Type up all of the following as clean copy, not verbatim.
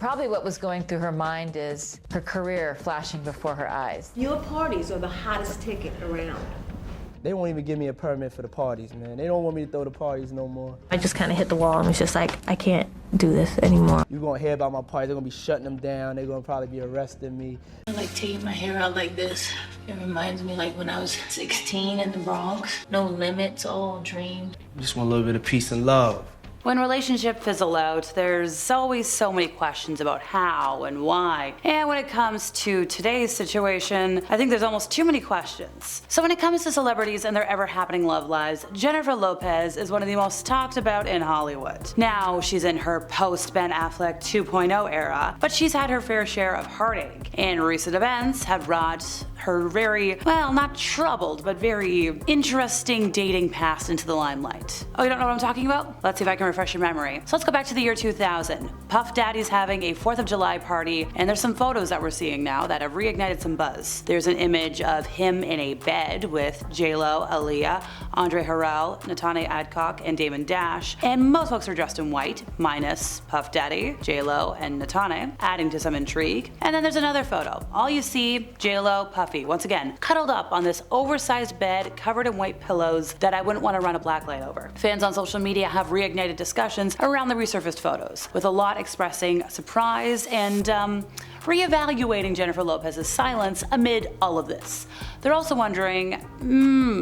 Probably what was going through her mind is her career flashing before her eyes. Your parties are the hottest ticket around. They won't even give me a permit for the parties, man. They don't want me to throw the parties no more. I just kind of hit the wall and was just like, I can't do this anymore. You're gonna hear about my parties, they're gonna be shutting them down, they're gonna probably be arresting me. I like taking my hair out like this. It reminds me like when I was 16 in the Bronx. No limits, all dreamed. I just want a little bit of peace and love. When relationships fizzle out, there's always so many questions about how and why. And when it comes to today's situation, I think there's almost too many questions. So when it comes to celebrities and their ever-happening love lives, Jennifer Lopez is one of the most talked about in Hollywood. Now, she's in her post-Ben Affleck 2.0 era, but she's had her fair share of heartache. And recent events have brought her very, well, not troubled, but very interesting dating past into the limelight. Oh, you don't know what I'm talking about? Let's see if I can refresh your memory. So let's go back to the year 2000. Puff Daddy's having a 4th of July party, and there's some photos that we're seeing now that have reignited some buzz. There's an image of him in a bed with J.Lo, Aaliyah, Andre Harrell, Natane Adcock, and Damon Dash, and most folks are dressed in white, minus Puff Daddy, J.Lo, and Natane, adding to some intrigue. And then there's another photo. All you see, J.Lo, Puffy, once again, cuddled up on this oversized bed covered in white pillows that I wouldn't want to run a black light over. Fans on social media have reignited discussions around the resurfaced photos, with a lot expressing surprise and reevaluating Jennifer Lopez's silence amid all of this. They're also wondering,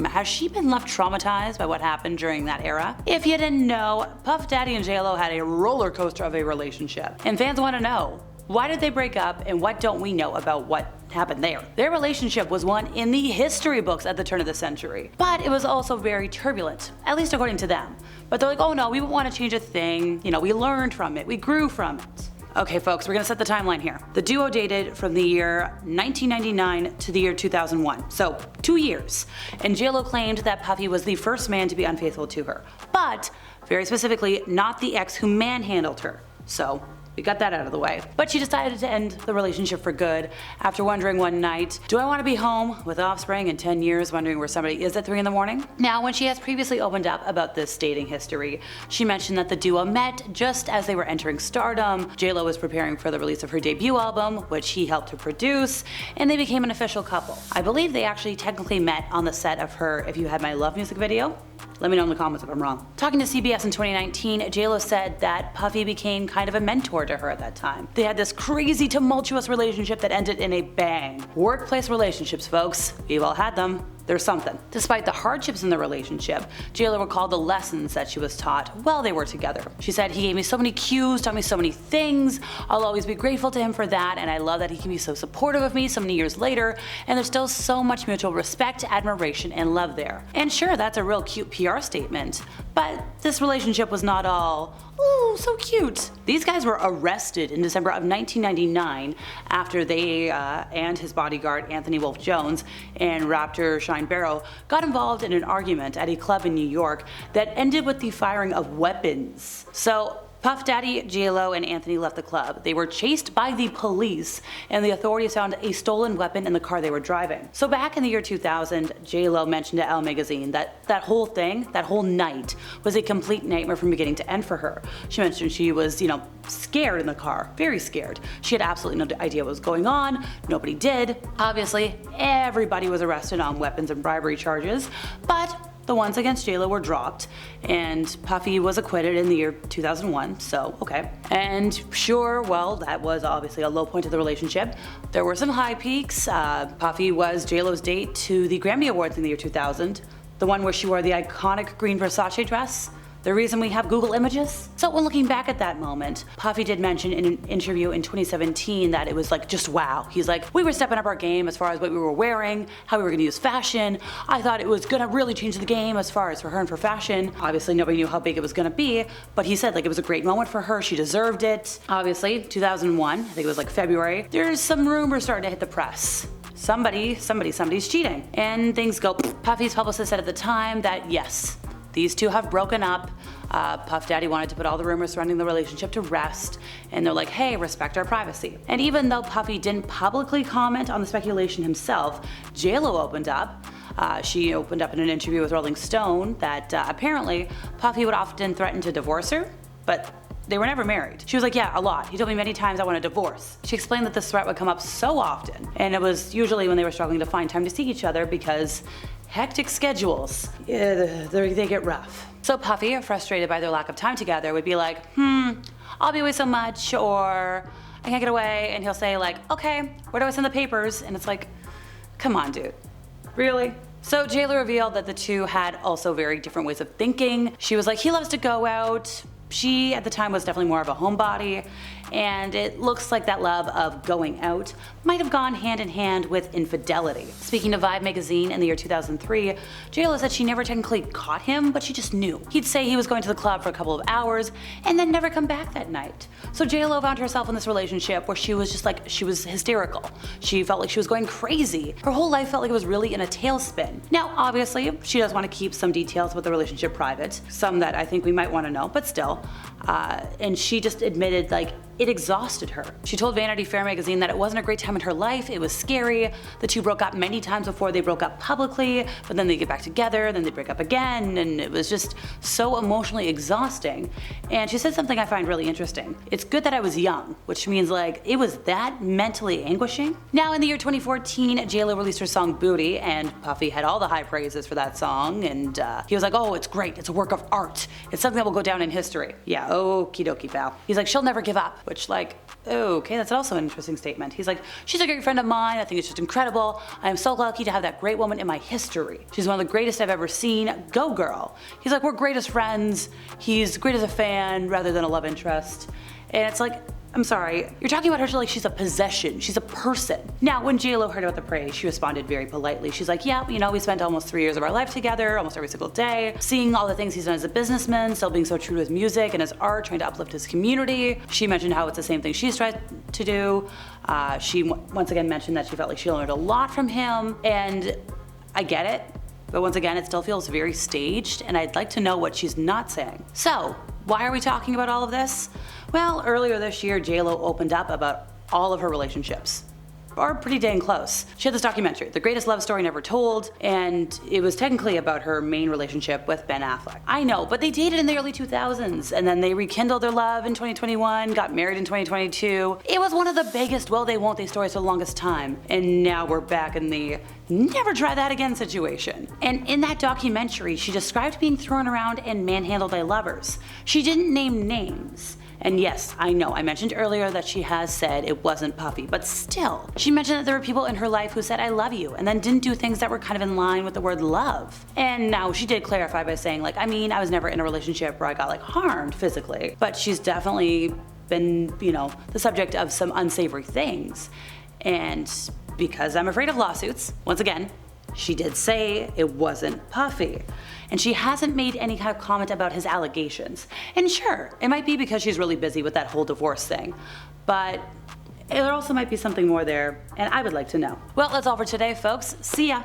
has she been left traumatized by what happened during that era? If you didn't know, Puff Daddy and J.Lo had a roller coaster of a relationship, and fans want to know, why did they break up and what don't we know about what happened there? Their relationship was one in the history books at the turn of the century, but it was also very turbulent, at least according to them. But they're like, oh no, we won't want to change a thing. You know, we learned from it, we grew from it. Okay folks, we're gonna set the timeline here. The duo dated from the year 1999 to the year 2001, so 2 years. And J.Lo claimed that Puffy was the first man to be unfaithful to her, but very specifically, not the ex who manhandled her. So we got that out of the way. But she decided to end the relationship for good after wondering one night, do I want to be home with offspring in 10 years wondering where somebody is at 3 in the morning? Now, when she has previously opened up about this dating history, she mentioned that the duo met just as they were entering stardom. J.Lo was preparing for the release of her debut album, which he helped to produce, and they became an official couple. I believe they actually technically met on the set of her If You Had My Love music video. Let me know in the comments if I'm wrong. Talking to CBS in 2019, J.Lo said that Puffy became kind of a mentor to her at that time. They had this crazy, tumultuous relationship that ended in a bang. Workplace relationships, folks. We've all had them. There's something. Despite the hardships in the relationship, J.Lo recalled the lessons that she was taught while they were together. She said, he gave me so many cues, taught me so many things. I'll always be grateful to him for that, and I love that he can be so supportive of me so many years later, and there's still so much mutual respect, admiration, and love there. And sure, that's a real cute PR statement, but this relationship was not all, ooh, so cute. These guys were arrested in December of 1999 after they and his bodyguard Anthony Wolf Jones and rapper Shine Barrow got involved in an argument at a club in New York that ended with the firing of weapons. So Puff Daddy, J.Lo, and Anthony left the club. They were chased by the police, and the authorities found a stolen weapon in the car they were driving. So back in the year 2000, J.Lo mentioned to Elle magazine that that whole night, was a complete nightmare from beginning to end for her. She mentioned she was, scared in the car, very scared. She had absolutely no idea what was going on. Nobody did. Obviously, everybody was arrested on weapons and bribery charges, but the ones against J.Lo were dropped, and Puffy was acquitted in the year 2001, so okay. And sure, well, that was obviously a low point of the relationship. There were some high peaks. Puffy was J.Lo's date to the Grammy Awards in the year 2000, the one where she wore the iconic green Versace dress. The reason we have Google Images? So when looking back at that moment, Puffy did mention in an interview in 2017 that it was like just wow. He's like, we were stepping up our game as far as what we were wearing, how we were gonna use fashion. I thought it was gonna really change the game as far as for her and for fashion. Obviously nobody knew how big it was gonna be, but he said like it was a great moment for her, she deserved it. Obviously, 2001, I think it was like February, there's some rumors starting to hit the press. Somebody's cheating. And things go. Puffy's publicist said at the time that yes, these two have broken up. Puff Daddy wanted to put all the rumors surrounding the relationship to rest, and they're like, hey, respect our privacy. And even though Puffy didn't publicly comment on the speculation himself, J.Lo opened up. She opened up in an interview with Rolling Stone that apparently Puffy would often threaten to divorce her, but they were never married. She was like, yeah, a lot. He told me many times I want a divorce. She explained that this threat would come up so often, and it was usually when they were struggling to find time to see each other because hectic schedules, yeah, they get rough. So Puffy, frustrated by their lack of time together, would be like, I'll be away so much, or I can't get away, and he'll say like, okay, where do I send the papers? And it's like, come on, dude, really? So J.Lo revealed that the two had also very different ways of thinking. She was like, he loves to go out. She, at the time, was definitely more of a homebody, and it looks like that love of going out might have gone hand in hand with infidelity. Speaking of Vibe magazine in the year 2003, J.Lo said she never technically caught him, but she just knew. He'd say he was going to the club for a couple of hours and then never come back that night. So J.Lo found herself in this relationship where she was just like, she was hysterical. She felt like she was going crazy. Her whole life felt like it was really in a tailspin. Now, obviously, she does want to keep some details about the relationship private, some that I think we might want to know, but still. And she just admitted like it exhausted her. She told Vanity Fair magazine that it wasn't a great time in her life, it was scary. The two broke up many times before they broke up publicly, but then they get back together, then they break up again, and it was just so emotionally exhausting. And she said something I find really interesting. It's good that I was young, which means like it was that mentally anguishing. Now in the year 2014, J.Lo released her song Booty, and Puffy had all the high praises for that song, and he was like, oh, it's great, it's a work of art. It's something that will go down in history. Yeah, okie dokie, pal. He's like, she'll never give up. Which like, okay, that's also an interesting statement. He's like, she's a great friend of mine, I think it's just incredible. I am so lucky to have that great woman in my history. She's one of the greatest I've ever seen. Go girl. He's like, we're greatest friends. He's great as a fan rather than a love interest. And it's like, I'm sorry, you're talking about her like she's a possession, she's a person. Now, when J.Lo heard about the praise, she responded very politely. She's like, yeah, you know, we spent almost 3 years of our life together, almost every single day, seeing all the things he's done as a businessman, still being so true to his music and his art, trying to uplift his community. She mentioned how it's the same thing she's tried to do. She once again mentioned that she felt like she learned a lot from him, and I get it. But once again, it still feels very staged, and I'd like to know what she's not saying. So, why are we talking about all of this? Well, earlier this year, J.Lo opened up about all of her relationships. Or pretty dang close. She had this documentary, The Greatest Love Story Never Told, and it was technically about her main relationship with Ben Affleck. I know, but they dated in the early 2000s, and then they rekindled their love in 2021, got married in 2022. It was one of the biggest will they won't they stories for the longest time, and now we're back in the never try that again situation. And in that documentary, she described being thrown around and manhandled by lovers. She didn't name names. And yes, I know, I mentioned earlier that she has said it wasn't Puffy, but still. She mentioned that there were people in her life who said I love you and then didn't do things that were kind of in line with the word love. And now she did clarify by saying like, I mean, I was never in a relationship where I got like harmed physically, but she's definitely been, you know, the subject of some unsavory things. And because I'm afraid of lawsuits, once again, she did say it wasn't Puffy. And she hasn't made any kind of comment about his allegations. And sure, it might be because she's really busy with that whole divorce thing, but there also might be something more there, and I would like to know. Well, that's all for today, folks. See ya.